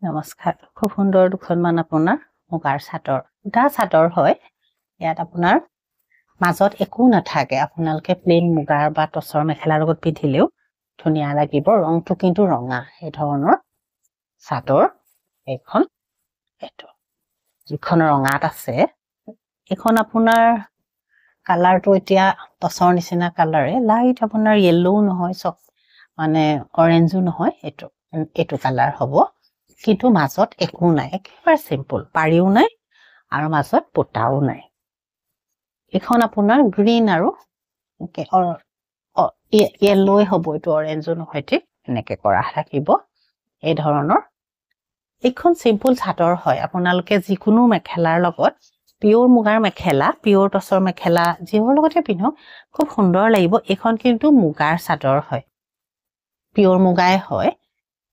নমস্কাৰ খুব সুন্দৰ দুখনমান আপোনাৰ মুগাৰ চাদৰ দুটা চাদৰ হয় ইয়াত আপোনাৰ মাজত একো নাথাকে আপোনালোকে প্লেন মুগাৰ বা টচৰ মেখেলাৰ লগত পিন্ধিলেও ধুনীয়া লাগিব ৰংটো কিন্তু ৰঙা এই ধৰণৰ চাদৰ এখন এটো যিখন ৰঙাত আছে এখন আপোনাৰ কালাৰটো এতিয়া টচৰ নিচিনা কালাৰে লাইট আপোনাৰ ইয়েলো নহয় সব মানে অৰেঞ্জো নহয় এটো কালাৰ হ'ব কিন্তু মাজত একো নাই একেবাৰে সিম্পল পাৰিও নাই আৰু মাজত পটাও নাই এখন আপোনাৰ গ্ৰীন আৰু ইয়েলোই হ'ব এটো অৰেঞ্জো নহয় ঠিক এনেকে কৰা থাকিব এই ধৰণৰ এখন সিম্পল চাদৰ হয় আপোনালোকে যিকোনো মেখেলাৰ লগত পিওৰ মুগাৰ মেখেলা পিওৰ টচৰ মেখেলা যিহৰ লগতে পিন্ধক খুব সুন্দৰ লাগিব এখন কিন্তু মুগাৰ চাদৰ হয় পিওৰ মুগাই হয়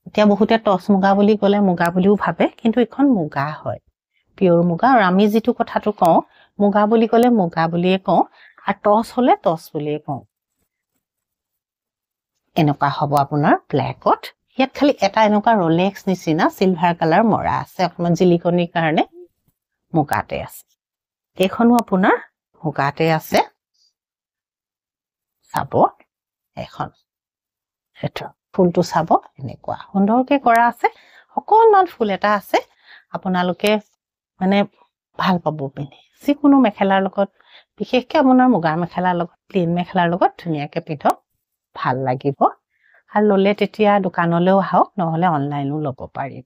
এতিয়া বহুতে টচ মুগা বুলি ক'লে মুগা বুলিও ভাবে কিন্তু এখন মুগা হয় পিওৰ মুগা আৰু আমি যেটো কথাটো কওঁ মুগা বুলি ক'লে মুগা বুলিয়ে কওঁ আৰু টচ হলে টচ বুলিয়ে কওঁ এনেকুৱা হ'ব আপোনাৰ ব্ল্যাকত ইয়াত খালি এটা এনেকুৱা ৰোলেক্স নিচিনা সিলভাৰ কালাৰ মৰা আছে অকমান জিলিকনিৰ কাৰণে মুগাতে আছে এইখনো আপোনাৰ মুগাতে আছে চাব এখন হেটো ফুলটো চাব এনেকুৱা সুন্দৰকে কৰা আছে অকনমান ফুল এটা আছে আপোনালোকে মানে ভাল পাব পিন্ধি যিকোনো মেখেলাৰ লগত বিশেষকৈ আপোনাৰ মুগাৰ মেখেলাৰ লগত প্লেন মেখেলাৰ লগত ধুনীয়াকে পিন্ধক ভাল লাগিব আৰু ললে তেতিয়া দোকানলৈও আহক নহলে অনলাইনও ল'ব পাৰিব